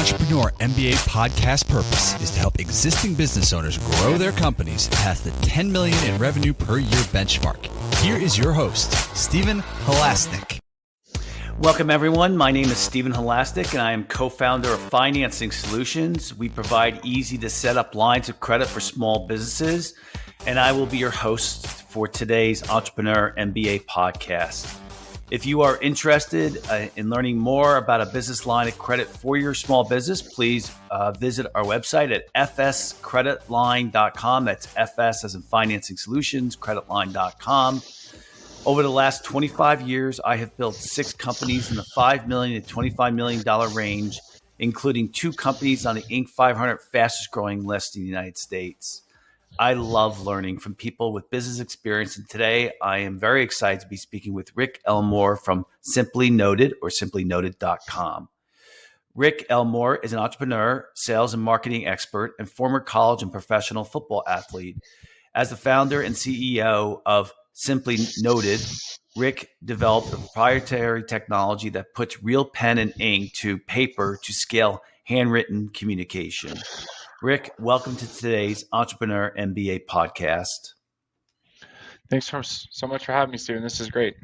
Entrepreneur MBA podcast purpose is to help existing business owners grow their companies past the 10 million in revenue per year benchmark. Here is your host, Stephen Halasnik. Welcome, everyone. My name is Stephen Halasnik, and I am co-founder of Financing Solutions. We provide easy-to-set-up lines of credit for small businesses, and I will be your host for today's Entrepreneur MBA podcast. If you are interested in learning more about a business line of credit for your small business, please visit our website at fscreditline.com. That's FS as in Financing Solutions, creditline.com. Over the last 25 years, I have built 6 companies in the $5 million to $25 million range, including 2 companies on the Inc. 500 fastest growing list in the United States. I love learning from people with business experience, and today I am very excited to be speaking with Rick Elmore from Simply Noted or simplynoted.com. Rick Elmore is an entrepreneur, sales and marketing expert, and former college and professional football athlete. As the founder and CEO of Simply Noted, Rick developed a proprietary technology that puts real pen and ink to paper to scale handwritten communication. Rick, welcome to today's Entrepreneur MBA podcast. Thanks so much for having me, Stephen. This is great.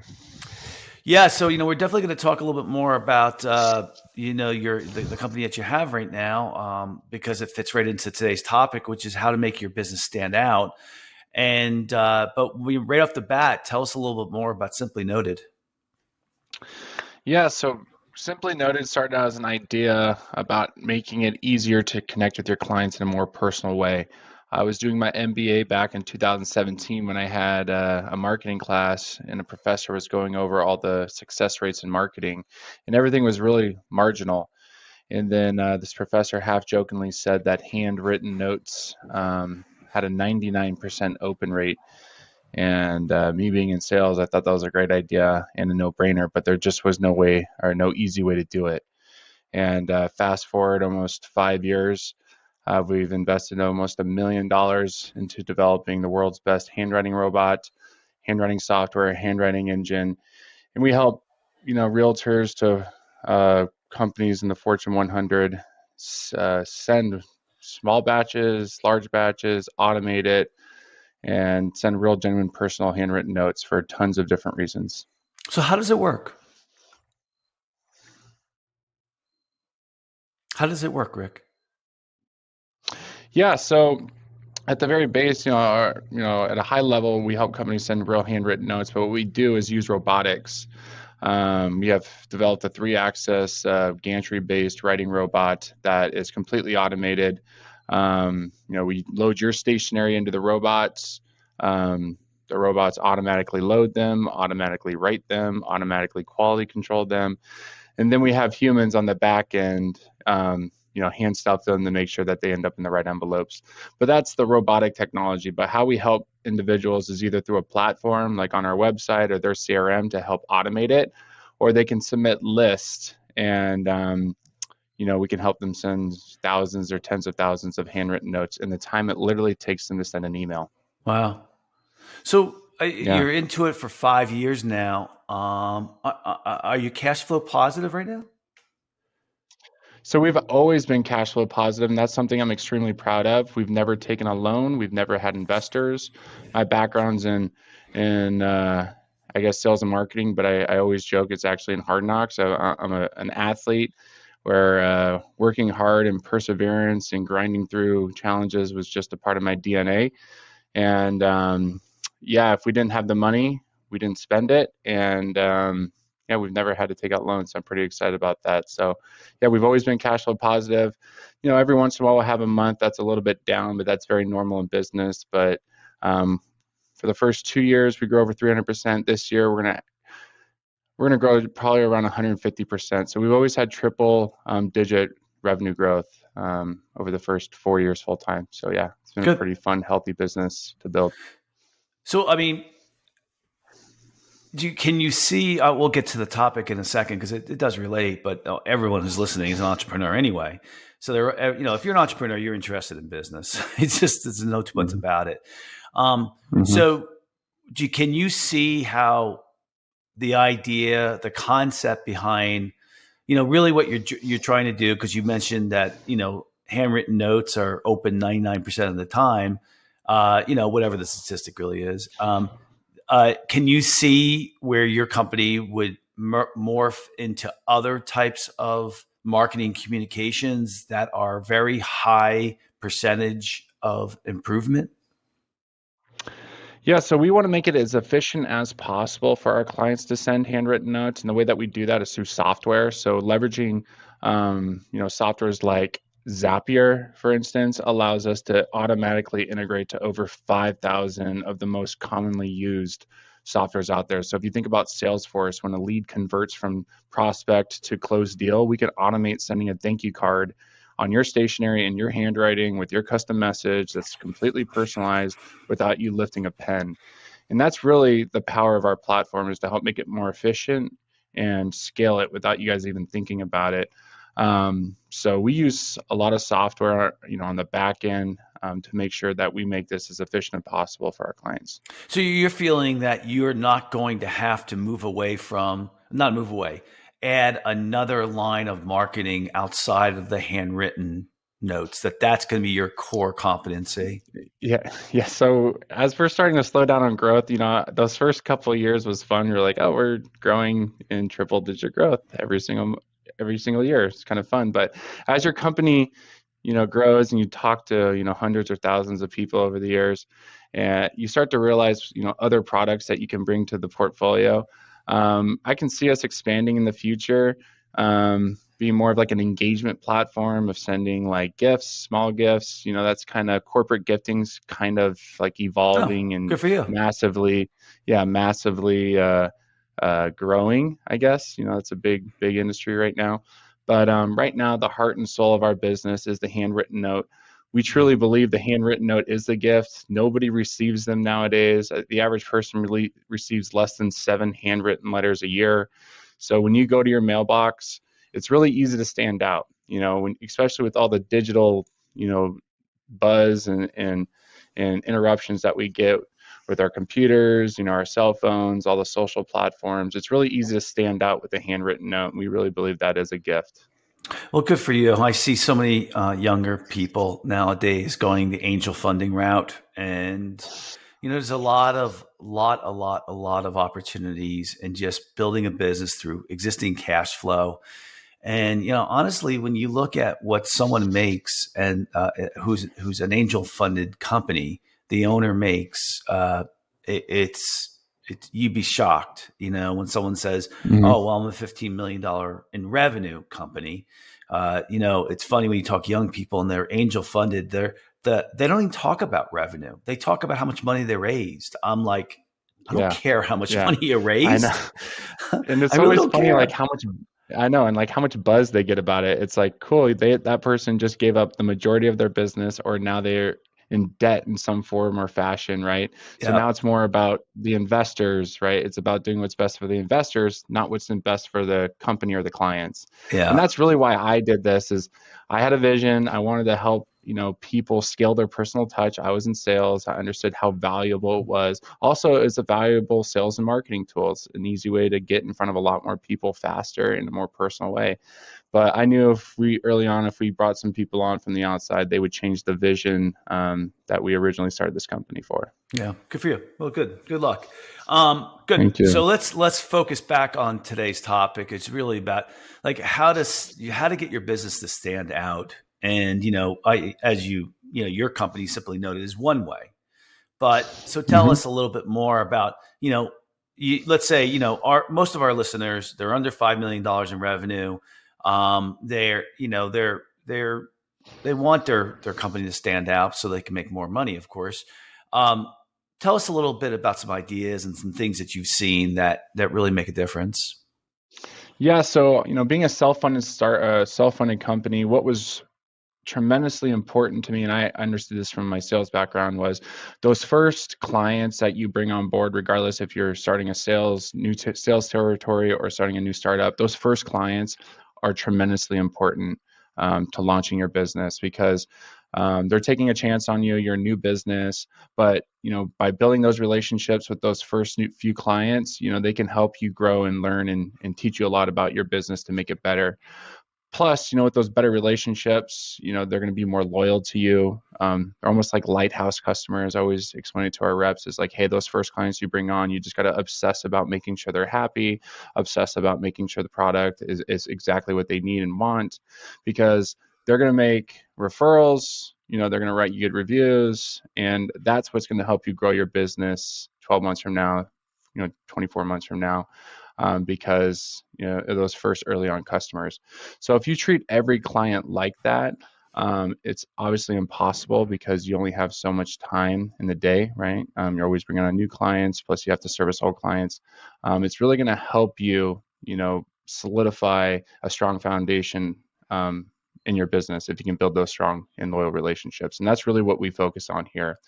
Yeah, so we're definitely going to talk a little bit more about the company that you have right now, because it fits right into today's topic, which is how to make your business stand out. And but right off the bat, tell us a little bit more about Simply Noted. Yeah, so Simply Noted started out as an idea about making it easier to connect with your clients in a more personal way. I was doing my MBA back in 2017 when I had a marketing class, and a professor was going over all the success rates in marketing, and everything was really marginal. And then this professor half-jokingly said that handwritten notes had a 99% open rate. And me being in sales, I thought that was a great idea and a no-brainer, but there just was no way or no easy way to do it. And fast forward almost 5 years, we've invested almost $1 million into developing the world's best handwriting robot, handwriting software, handwriting engine. And we help, realtors to companies in the Fortune 100 send small batches, large batches, automate it, and send real, genuine, personal handwritten notes for tons of different reasons. So how does it work? How does it work, Rick? Yeah, so at the very base, at a high level, we help companies send real handwritten notes, but what we do is use robotics. We have developed a 3-axis gantry-based writing robot that is completely automated. We load your stationery into the robots. The robots automatically load them, automatically write them, automatically quality control them. And then we have humans on the back end, hand stuff them to make sure that they end up in the right envelopes. But that's the robotic technology. But how we help individuals is either through a platform like on our website or their CRM to help automate it, or they can submit lists and we can help them send thousands or tens of thousands of handwritten notes in the time it literally takes them to send an email. Wow. So you're into it for 5 years now. Are you cash flow positive right now? So we've always been cash flow positive, and that's something I'm extremely proud of. We've never taken a loan. We've never had investors. My background's in sales and marketing, but I always joke it's actually in hard knocks. I'm an athlete where working hard and perseverance and grinding through challenges was just a part of my DNA. And if we didn't have the money, we didn't spend it. And we've never had to take out loans. So I'm pretty excited about that. So we've always been cash flow positive. Every once in a while we'll have a month that's a little bit down, but that's very normal in business. But for the first 2 years, we grew over 300%. This year, we're gonna grow probably around 150%. So we've always had triple digit revenue growth over the first 4 years full time. So it's been a pretty fun, healthy business to build. So can you see? We'll get to the topic in a second because it does relate. But everyone who's listening is an entrepreneur anyway. So if you're an entrepreneur, you're interested in business. There's no two buts about it. So can you see how the idea, the concept behind really what you're trying to do, because you mentioned that, handwritten notes are open 99% of the time, whatever the statistic really is. Can you see where your company would morph into other types of marketing communications that are very high percentage of improvement? Yeah, so we want to make it as efficient as possible for our clients to send handwritten notes, and the way that we do that is through software. So leveraging, softwares like Zapier, for instance, allows us to automatically integrate to over 5,000 of the most commonly used softwares out there. So if you think about Salesforce, when a lead converts from prospect to closed deal, we can automate sending a thank you card on your stationery in your handwriting with your custom message that's completely personalized without you lifting a pen. And that's really the power of our platform, is to help make it more efficient and scale it without you guys even thinking about it. So we use a lot of software, on the back end, to make sure that we make this as efficient as possible for our clients. So you're feeling that you're not going to have to add another line of marketing outside of the handwritten notes, that's going to be your core competency. Yeah. So as we're starting to slow down on growth, those first couple of years was fun. You're like, oh, we're growing in triple digit growth every single year. It's kind of fun. But as your company, grows and you talk to, hundreds or thousands of people over the years, and you start to realize, other products that you can bring to the portfolio. I can see us expanding in the future, being more of like an engagement platform of sending like gifts, small gifts. That's kind of corporate gifting's kind of like evolving and good for you. massively growing, I guess. It's a big industry right now. But right now, the heart and soul of our business is the handwritten note. We truly believe the handwritten note is the gift. Nobody receives them nowadays. The average person really receives less than 7 handwritten letters a year. So when you go to your mailbox, it's really easy to stand out, especially with all the digital, buzz and interruptions that we get with our computers, our cell phones, all the social platforms. It's really easy to stand out with a handwritten note. And we really believe that is a gift. Well, good for you. I see so many younger people nowadays going the angel funding route, and there's a lot of opportunities in just building a business through existing cash flow. And honestly, when you look at what someone makes, and who's an angel funded company, the owner makes, you'd be shocked, when someone says, "Oh, well, I'm a $15 million in revenue company." It's funny when you talk young people and they're angel funded. They don't even talk about revenue. They talk about how much money they raised. I'm like, I don't care how much money you raised. I know. And it's always funny, like how much. I know, and like how much buzz they get about it. It's like, cool, that person just gave up the majority of their business, or now they're in debt in some form or fashion, right? So now it's more about the investors, right? It's about doing what's best for the investors, not what's best for the company or the clients. Yeah. And that's really why I did this. Is I had a vision. I wanted to help, people scale their personal touch. I was in sales. I understood how valuable it was. Also, it's a valuable sales and marketing tool. It's an easy way to get in front of a lot more people faster in a more personal way. But I knew if we brought some people on from the outside, they would change the vision that we originally started this company for. Yeah, good for you. Well, good luck. Good. Thank you. So let's focus back on today's topic. It's really about like how to get your business to stand out. And your company simply noted is one way. But so tell us a little bit more about let's say most of our listeners, they're under $5 million in revenue. They want their company to stand out so they can make more money, of course. Tell us a little bit about some ideas and some things that you've seen that really make a difference. Yeah. So, being a self-funded company, what was tremendously important to me, and I understood this from my sales background, was those first clients that you bring on board, regardless if you're starting a sales territory or starting a new startup. Those first clients are tremendously important to launching your business, because They're taking a chance on you. You're a new business, but by building those relationships with those first few clients, they can help you grow and learn and teach you a lot about your business to make it better. Plus, with those better relationships, they're going to be more loyal to you. They're almost like lighthouse customers. I always explain it to our reps. It's like, hey, those first clients you bring on, you just got to obsess about making sure they're happy, obsess about making sure the product is exactly what they need and want, because they're going to make referrals. They're going to write you good reviews, and that's what's going to help you grow your business 12 months from now, 24 months from now. Because those first early on customers. So if you treat every client like that, it's obviously impossible because you only have so much time in the day, right? You're always bringing on new clients, plus you have to service old clients. It's really going to help you, solidify a strong foundation in your business if you can build those strong and loyal relationships. And that's really what we focus on here.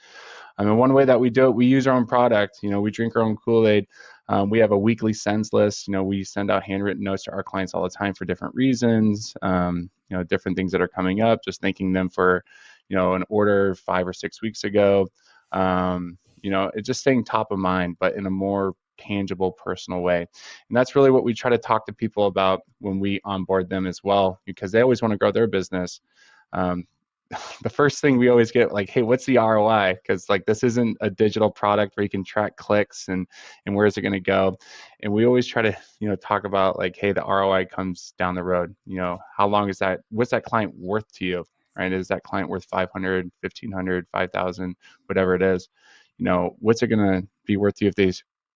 I mean, one way that we do it, we use our own product. We drink our own Kool-Aid. We have a weekly sends list. We send out handwritten notes to our clients all the time for different reasons, different things that are coming up, just thanking them for, an order 5 or 6 weeks ago. It's just staying top of mind, but in a more tangible, personal way. And that's really what we try to talk to people about when we onboard them as well, because they always want to grow their business. The first thing we always get, like, hey, what's the ROI? Because this isn't a digital product where you can track clicks and where is it going to go. And we always try to talk about, like, hey, the ROI comes down the road. How long is that? What's that client worth to you? Right? Is that client worth 500, 1,500, 5,000, whatever it is? What's it going to be worth to you if they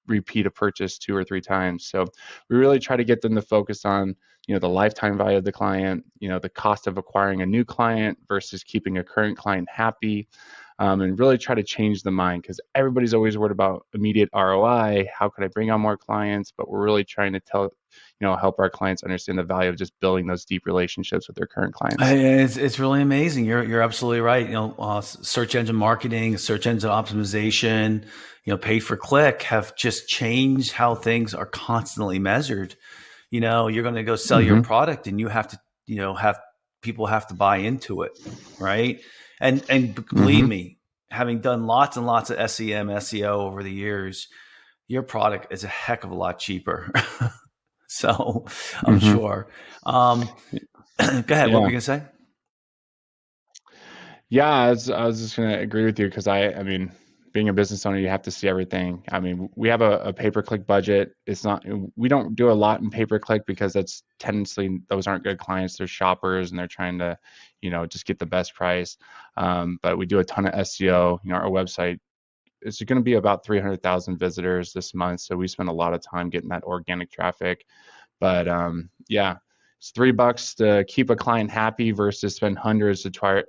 repeat a purchase 2 or 3 times? So we really try to get them to focus on the lifetime value of the client, the cost of acquiring a new client versus keeping a current client happy, and really try to change the mind, because everybody's always worried about immediate ROI. How could I bring on more clients? But we're really trying to help our clients understand the value of just building those deep relationships with their current clients. It's really amazing. You're absolutely right. Search engine marketing, search engine optimization, pay per click have just changed how things are constantly measured. You're going to go sell your product, and you have to, have people have to buy into it, right? And believe me, having done lots and lots of SEM, SEO over the years, your product is a heck of a lot cheaper. So I'm sure. Go ahead. Yeah. What were you going to say? Yeah, I was just going to agree with you, because I mean, being a business owner, you have to see everything. I mean, we have a pay-per-click budget. We don't do a lot in pay-per-click because those aren't good clients. They're shoppers and they're trying to, just get the best price. But we do a ton of SEO. Our website is going to be about 300,000 visitors this month. So we spend a lot of time getting that organic traffic. But yeah, it's $3 to keep a client happy versus spend hundreds to try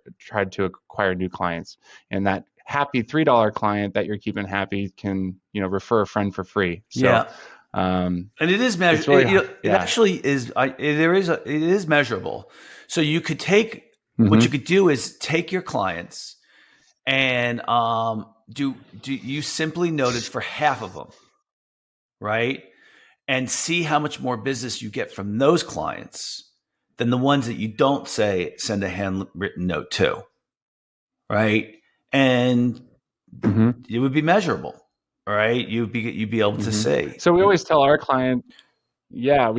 to acquire new clients. And that happy $3 client that you're keeping happy can, refer a friend for free. So, yeah. And it is measurable. Really, it actually is. It is measurable. So you could take what you could do is take your clients and do you simply noted for half of them, right? And see how much more business you get from those clients than the ones that you don't send a handwritten note to, right? And it would be measurable, right? You'd be able to see. So we always tell our client,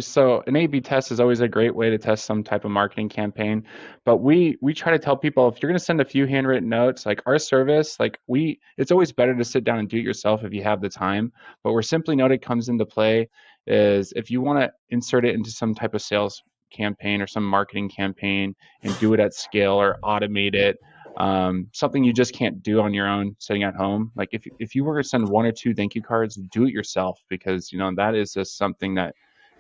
so an A/B test is always a great way to test some type of marketing campaign. But we try to tell people, if you're going to send a few handwritten notes, like our service, it's always better to sit down and do it yourself if you have the time. But where Simply Noted comes into play is if you want to insert it into some type of sales campaign or some marketing campaign and do it at scale or automate it, something you just can't do on your own sitting at home. Like if you were to send 1 or 2 thank you cards, do it yourself, because that is just something that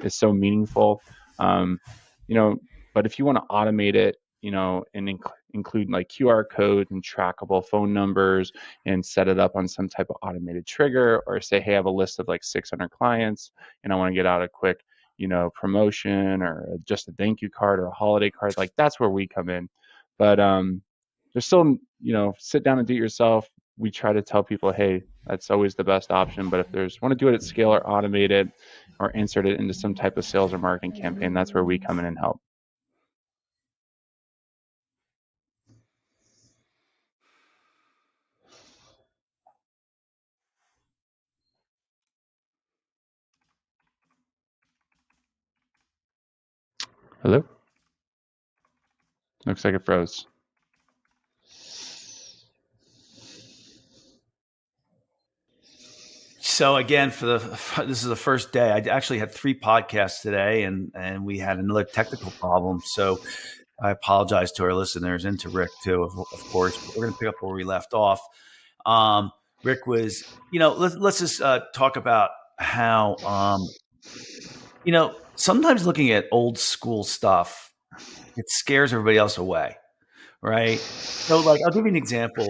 is so meaningful. But if you want to automate it, and include like QR codes and trackable phone numbers and set it up on some type of automated trigger, or say, hey, I have a list of like 600 clients and I want to get out a quick, promotion or just a thank you card or a holiday card, like that's where we come in. But there's still, sit down and do it yourself. We try to tell people, hey, that's always the best option. But if there's want to do it at scale or automate it or insert it into some type of sales or marketing campaign, that's where we come in and help. Hello? Looks like it froze. So again, this is the first day. I actually had 3 podcasts today, and we had another technical problem. So I apologize to our listeners and to Rick too, of course. But we're going to pick up where we left off. Rick was, let's just talk about how, sometimes looking at old school stuff, it scares everybody else away, right? So, like, I'll give you an example.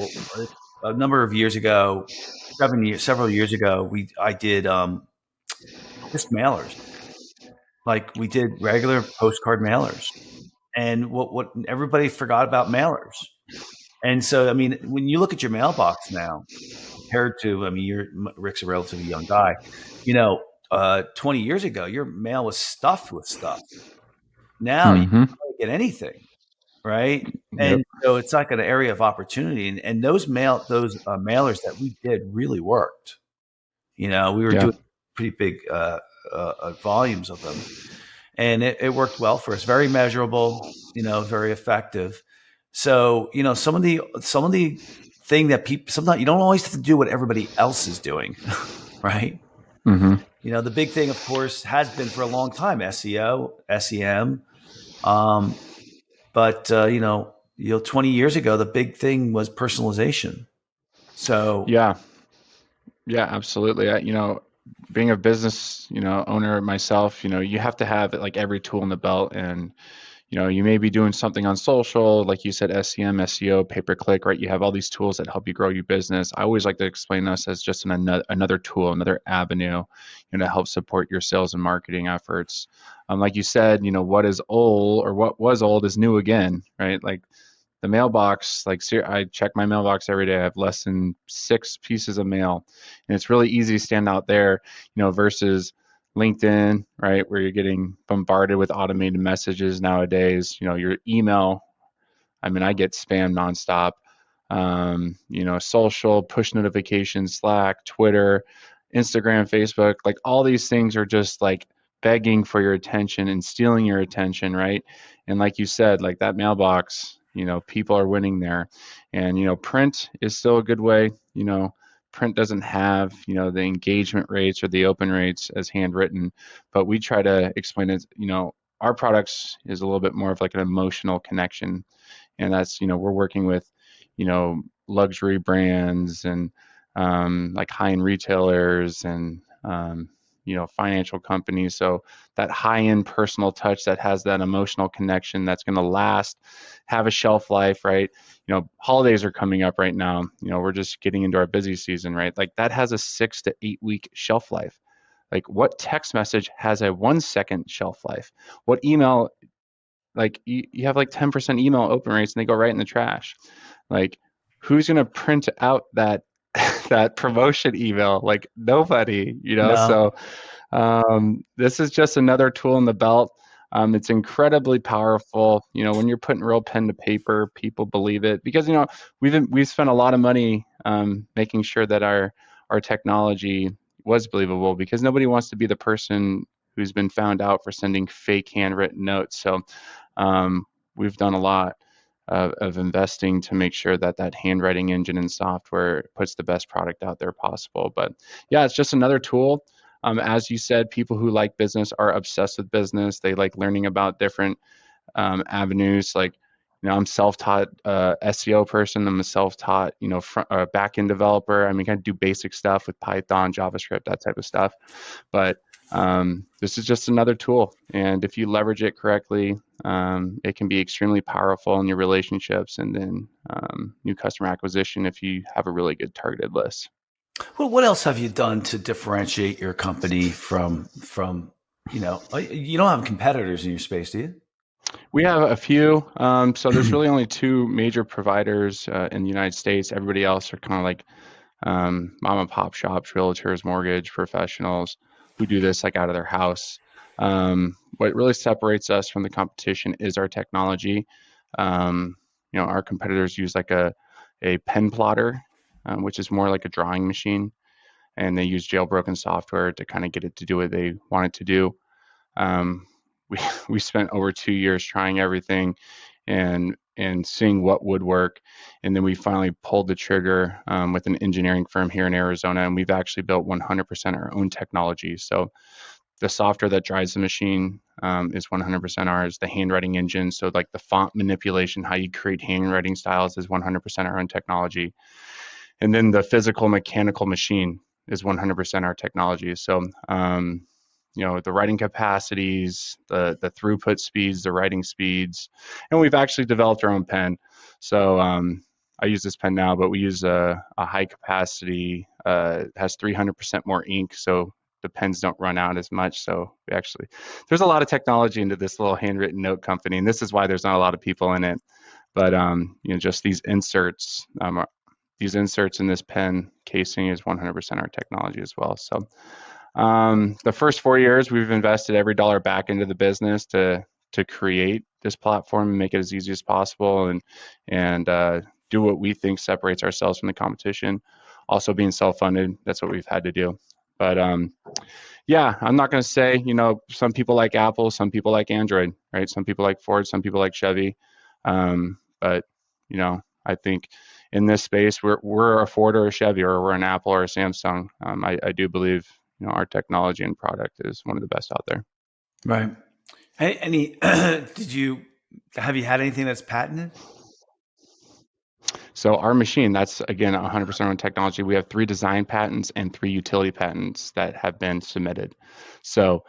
A number of years ago, several years ago, I did just mailers. Like, we did regular postcard mailers, and what everybody forgot about mailers. And so, I mean, when you look at your mailbox now, compared to, I mean, Rick's a relatively young guy, 20 years ago, your mail was stuffed with stuff. Now you Mm-hmm. can't get anything, right? Yep. And so it's like an area of opportunity, and those mailers that we did really worked. We were Yeah. doing pretty big volumes of them, and it worked well for us. Very measurable, very effective. So some of the thing that people sometimes you don't always have to do what everybody else is doing, right? Mm-hmm. The big thing, of course, has been for a long time SEO, SEM. But 20 years ago, the big thing was personalization. So Yeah, absolutely. Being a business, owner myself, you have to have like every tool in the belt, and you may be doing something on social, like you said, SEM, SEO, pay-per-click, right? You have all these tools that help you grow your business. I always like to explain us as just another tool, another avenue, to help support your sales and marketing efforts. Like you said, what is old or what was old is new again, right? Like the mailbox, I check my mailbox every day. I have less than 6 pieces of mail, and it's really easy to stand out there, versus LinkedIn, right, where you're getting bombarded with automated messages nowadays. Your email, I mean, I get spam nonstop. Social, push notifications, Slack, Twitter, Instagram, Facebook, like all these things are just like begging for your attention and stealing your attention, right? And like you said, like that mailbox, people are winning there. And, print is still a good way. Print doesn't have, the engagement rates or the open rates as handwritten, but we try to explain it, our products is a little bit more of like an emotional connection. And that's, we're working with, luxury brands and like high-end retailers and, financial companies. So that high-end personal touch that has that emotional connection that's going to last, have a shelf life, right? Holidays are coming up right now. We're just getting into our busy season, right? Like that has a 6 to 8 week shelf life. Like what text message has a 1 second shelf life? What email, like you have like 10% email open rates and they go right in the trash. Like who's going to print out that that promotion email? Like nobody, no, so this is just another tool in the belt. It's incredibly powerful. When you're putting real pen to paper, people believe it because we've spent a lot of money making sure that our technology was believable, because nobody wants to be the person who's been found out for sending fake handwritten notes. So we've done a lot of investing to make sure that that handwriting engine and software puts the best product out there possible. But yeah, it's just another tool. As you said, people who like business are obsessed with business. They like learning about different avenues. Like, I'm self-taught SEO person. I'm a self-taught, back-end developer. I mean, I do basic stuff with Python, JavaScript, that type of stuff. But this is just another tool. And if you leverage it correctly, it can be extremely powerful in your relationships and then new customer acquisition if you have a really good targeted list. Well, what else have you done to differentiate your company from you don't have competitors in your space, do you? We have a few. So there's really only 2 major providers in the United States. Everybody else are kind of like mom and pop shops, realtors, mortgage professionals who do this like out of their house. What really separates us from the competition is our technology. Our competitors use like a pen plotter, which is more like a drawing machine, and they use jailbroken software to kind of get it to do what they want it to do. we spent over 2 years trying everything and seeing what would work. And then we finally pulled the trigger with an engineering firm here in Arizona, and we've actually built 100% our own technology. So the software that drives the machine is 100% ours. The handwriting engine, so like the font manipulation, how you create handwriting styles, is 100% our own technology. And then the physical mechanical machine is 100% our technology. So the writing capacities, the throughput speeds, the writing speeds, and we've actually developed our own pen. So I use this pen now, but we use a high capacity, has 300% more ink, so the pens don't run out as much. So there's a lot of technology into this little handwritten note company, and this is why there's not a lot of people in it. But just these inserts in this pen casing is 100% our technology as well. So the first 4 years, we've invested every dollar back into the business to create this platform and make it as easy as possible, and do what we think separates ourselves from the competition. Also being self-funded, that's what we've had to do. But I'm not going to say, some people like Apple, some people like Android, right? Some people like Ford, some people like Chevy. But I think in this space, we're a Ford or a Chevy, or we're an Apple or a Samsung. I do believe our technology and product is one of the best out there. Right. Hey, have you had anything that's patented? So our machine, that's again 100% on technology. We have 3 design patents and 3 utility patents that have been submitted. So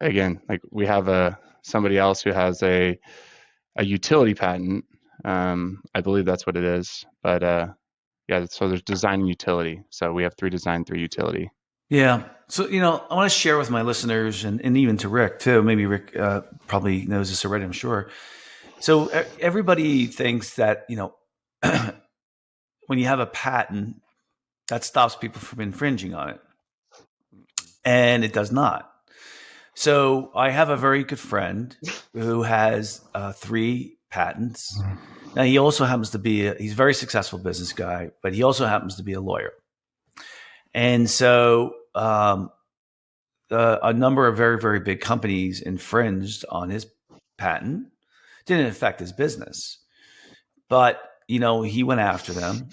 again, like we have somebody else who has a utility patent. I believe that's what it is. But so there's design and utility. So we have 3 design, 3 utility. Yeah. So, I want to share with my listeners and even to Rick too. Maybe Rick probably knows this already, I'm sure. So everybody thinks that, when you have a patent, that stops people from infringing on it. And it does not. So I have a very good friend who has 3 patents. Now, he also happens to be he's a very successful business guy, but he also happens to be a lawyer. And so a number of very, very big companies infringed on his patent. Didn't affect his business. But, he went after them.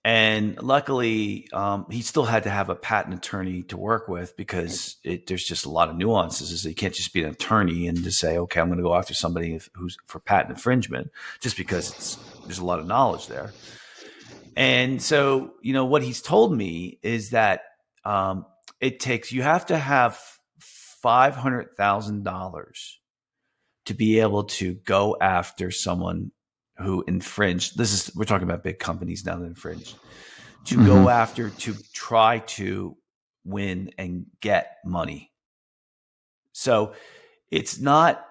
And luckily, he still had to have a patent attorney to work with, because there's just a lot of nuances. You can't just be an attorney and just say, okay, I'm going to go after somebody who's for patent infringement, just because there's a lot of knowledge there. And so, what he's told me is that you have to have $500,000 to be able to go after someone who infringed. We're talking about big companies now that infringed, to go after, to try to win and get money. So it's not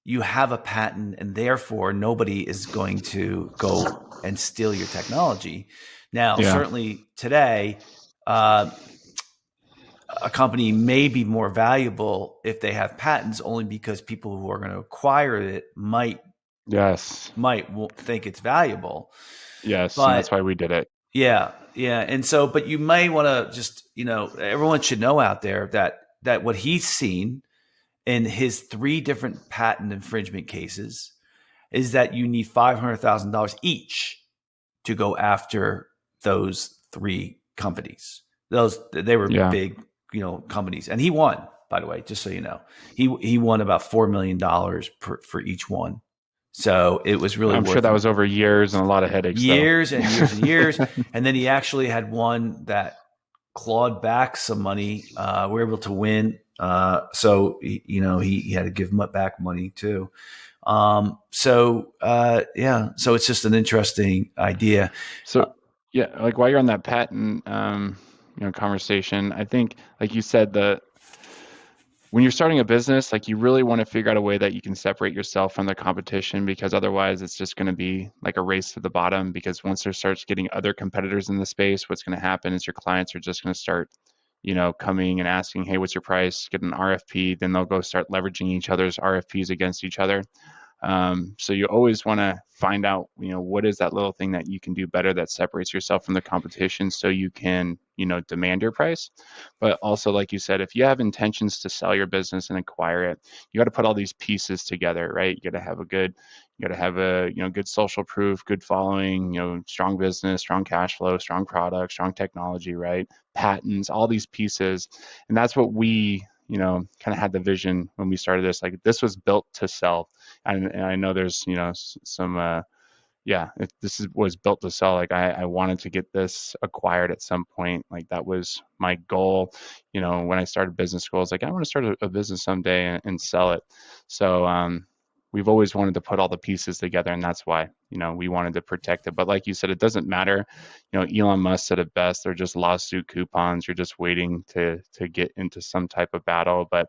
you have a patent and therefore nobody is going to go and steal your technology. Now, certainly today, a company may be more valuable if they have patents, only because people who are going to acquire it might think it's valuable. Yes, and that's why we did it. Yeah. And so, but you may want to just, everyone should know out there that what he's seen in his 3 different patent infringement cases is that you need $500,000 each to go after those 3 companies. They were big, companies, and he won. By the way, just so you know, he won about $4 million for each one. So it was really. I'm sure that was over years and a lot of headaches. Years and years and years, and then he actually had one that clawed back some money. We were able to win. So he had to give back money too. So it's just an interesting idea. So like while you're on that patent conversation, I think, like you said, when you're starting a business, like you really want to figure out a way that you can separate yourself from the competition, because otherwise it's just going to be like a race to the bottom. Because once there starts getting other competitors in the space, what's going to happen is your clients are just going to start coming and asking, hey, what's your price? Get an RFP. Then they'll go start leveraging each other's RFPs against each other. So you always want to find out, what is that little thing that you can do better that separates yourself from the competition so you can, demand your price. But also, like you said, if you have intentions to sell your business and acquire it, you got to put all these pieces together, right? You got to have a good social proof, good following, strong business, strong cash flow, strong product, strong technology, right? Patents, all these pieces. And that's what we, kind of had the vision when we started this. Like, this was built to sell. And I know there's, some, was built to sell. Like, I wanted to get this acquired at some point. Like, that was my goal. When I started business school, I was like, I want to start a business someday and sell it. So, we've always wanted to put all the pieces together, and that's why, we wanted to protect it. But like you said, it doesn't matter. Elon Musk said it best. They're just lawsuit coupons. You're just waiting to get into some type of battle. But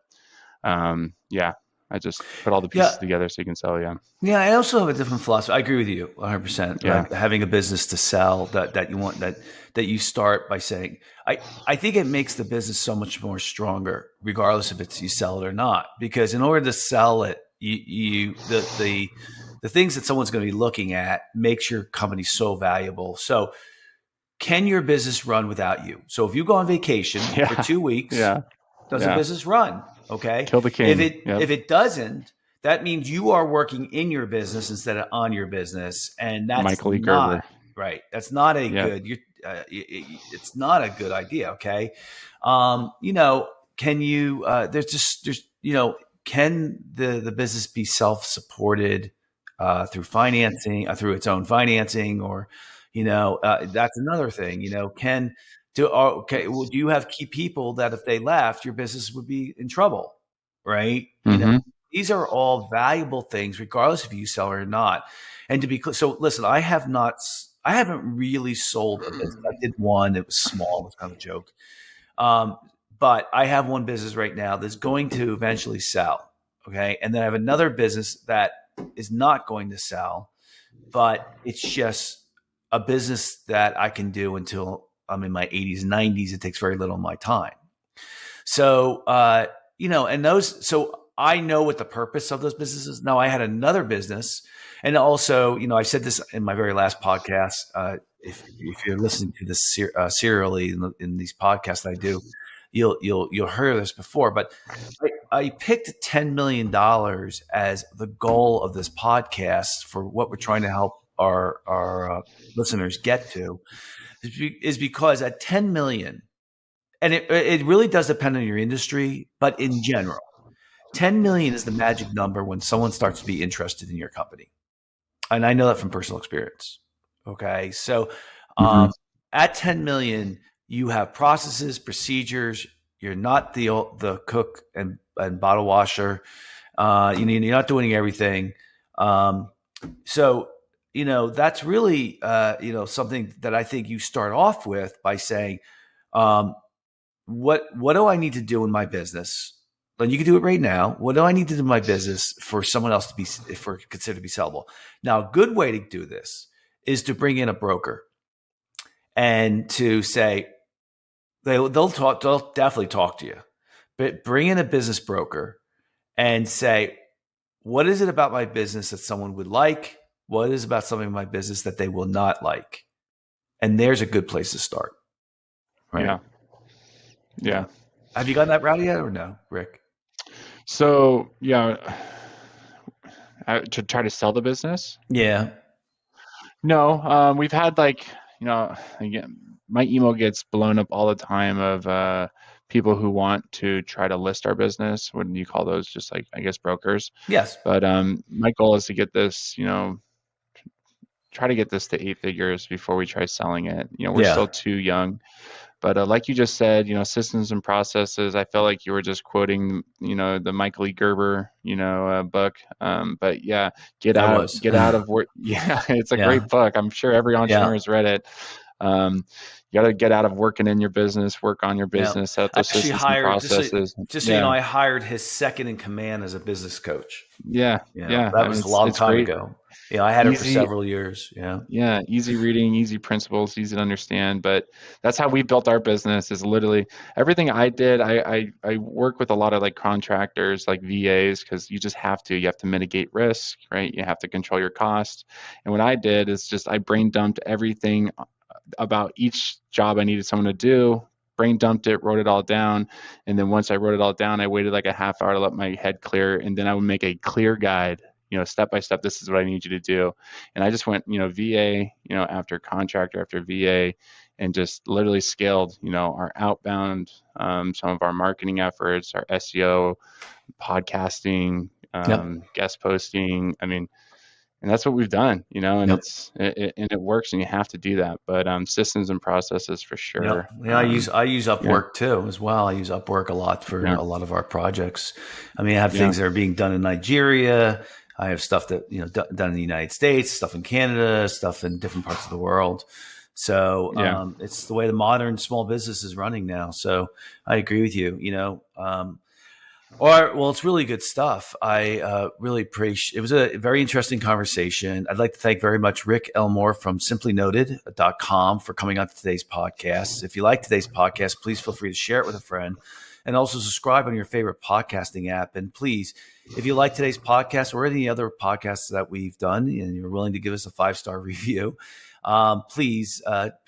I just put all the pieces together so you can sell. Yeah. Yeah, I also have a different philosophy. I agree with you 100%. Yeah. Right? Having a business to sell that you want, that you start by saying, I think it makes the business so much more stronger, regardless if it's you sell it or not. Because in order to sell it, the things that someone's going to be looking at makes your company so valuable. So, can your business run without you? So if you go on vacation for 2 weeks, does the business run? Okay. Kill the king. If it doesn't, that means you are working in your business instead of on your business, and that's Michael E. not Gerber. right. That's not a good. It's not a good idea. Okay. Can you? Can the business be self-supported through financing, through its own financing, or that's another thing. Do you have key people that if they left, your business would be in trouble, right? Mm-hmm. These are all valuable things, regardless if you sell or not. And to be clear, so listen, I haven't really sold a business. I did one; it was small, it was kind of a joke. But I have one business right now that's going to eventually sell. Okay, and then I have another business that is not going to sell, but it's just a business that I can do until I'm in my 80s, 90s. It takes very little of my time. So, so I know what the purpose of those businesses. Now, I had another business, and also, I said this in my very last podcast. If you're listening to this serially in these podcasts that I do, you'll hear this before. But I picked $10 million as the goal of this podcast for what we're trying to help our listeners get to, is because at 10 million, and it really does depend on your industry, but in general, 10 million is the magic number when someone starts to be interested in your company. And I know that from personal experience. Okay. So at 10 million, you have processes, procedures. You're not the cook and bottle washer. You're not doing everything. So, that's really, something that I think you start off with by saying, what do I need to do in my business? And you can do it right now. What do I need to do in my business for someone else for considered to be sellable? Now, a good way to do this is to bring in a broker and to say, they'll definitely talk to you, but bring in a business broker and say, what is it about my business that someone would like? What is about something in my business that they will not like? And there's a good place to start. Right? Yeah. Have you gotten that route yet or no, Rick? So, to try to sell the business? Yeah. No, we've had again, my email gets blown up all the time of people who want to try to list our business. What do you call those? Just brokers. Yes. But my goal is to get this, try to get this to 8 figures before we try selling it. We're still too young. But like you just said, systems and processes, I felt like you were just quoting, the Michael E. Gerber, book. But get out of work. Yeah, it's a great book. I'm sure every entrepreneur has read it. You got to get out of working in your business, work on your Yeah. business, set up I those actually systems and hired, processes. just so you know, Yeah. I hired his second in command as a business coach. Yeah. Yeah. That I mean, was a long it's time great. ago. I had her for Easy. several years. Yeah. Yeah, easy reading, easy principles, easy to understand. But that's how we built our business. Is literally everything I did. I work with a lot of like contractors, like VAs, because you just have to. You have to mitigate risk, right? You have to control your cost. And what I did is just I brain dumped everything about each job I needed someone to do. Brain dumped it, wrote it all down, and then once I wrote it all down, I waited like a half hour to let my head clear, and then I would make a clear guide. Step by step, this is what I need you to do. And I just went, VA, after contractor after VA, and just literally scaled, our outbound, some of our marketing efforts, our SEO, podcasting, guest posting. I mean, and that's what we've done, and Yep. it works, and you have to do that. But systems and processes for sure. Yeah, I use Upwork too as well. I use Upwork a lot for a lot of our projects. I mean, I have things that are being done in Nigeria. I have stuff that done in the United States, stuff in Canada, stuff in different parts of the world. So it's the way the modern small business is running now. So I agree with you. It's really good stuff. I really appreciate it. Was a very interesting conversation. I'd like to thank very much Rick Elmore from simplynoted.com for coming on to today's podcast. If you like today's podcast, please feel free to share it with a friend and also subscribe on your favorite podcasting app. And please, if you like today's podcast or any other podcasts that we've done and you're willing to give us a 5-star review, please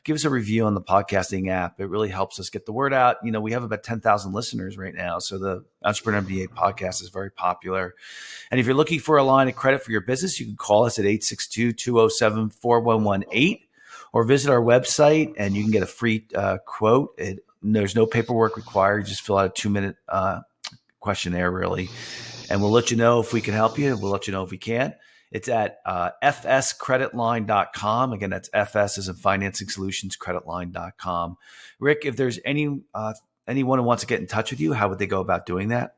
give us a review on the podcasting app. It really helps us get the word out. We have about 10,000 listeners right now. So the Entrepreneur MBA podcast is very popular. And if you're looking for a line of credit for your business, you can call us at 862-207-4118 or visit our website and you can get a free quote. There's no paperwork required. Just fill out a 2-minute questionnaire, really. And we'll let you know if we can help you. We'll let you know if we can't. It's at fscreditline.com. Again, that's FS as in Financing Solutions, creditline.com. Rick, if there's anyone who wants to get in touch with you, how would they go about doing that?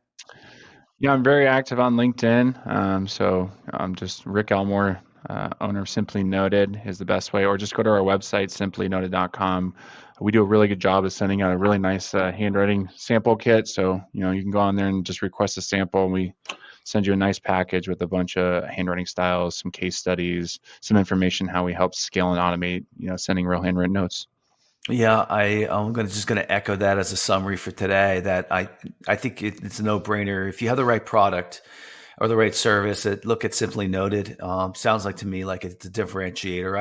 Yeah, I'm very active on LinkedIn. So I'm just Rick Elmore, owner of Simply Noted is the best way, or just go to our website, simplynoted.com. We do a really good job of sending out a really nice handwriting sample kit. So, you can go on there and just request a sample, and we send you a nice package with a bunch of handwriting styles, some case studies, some information how we help scale and automate, sending real handwritten notes. Yeah, I'm just going to echo that as a summary for today. That I think it's a no-brainer. If you have the right product or the right service, look at Simply Noted. Sounds like to me like it's a differentiator.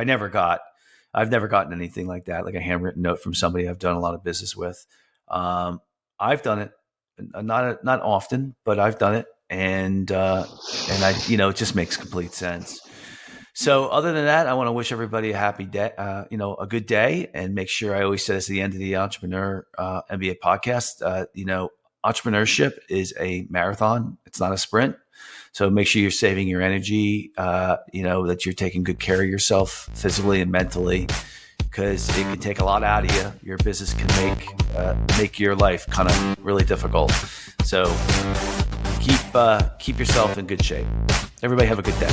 I've never gotten anything like that, like a handwritten note from somebody I've done a lot of business with. I've done it, not often, but I've done it. And it just makes complete sense. So other than that, I want to wish everybody a happy day, a good day, and make sure I always say this at the end of the Entrepreneur MBA podcast. Entrepreneurship is a marathon. It's not a sprint. So make sure you're saving your energy, that you're taking good care of yourself physically and mentally, because it can take a lot out of you. Your business can make your life kind of really difficult. So keep yourself in good shape. Everybody have a good day.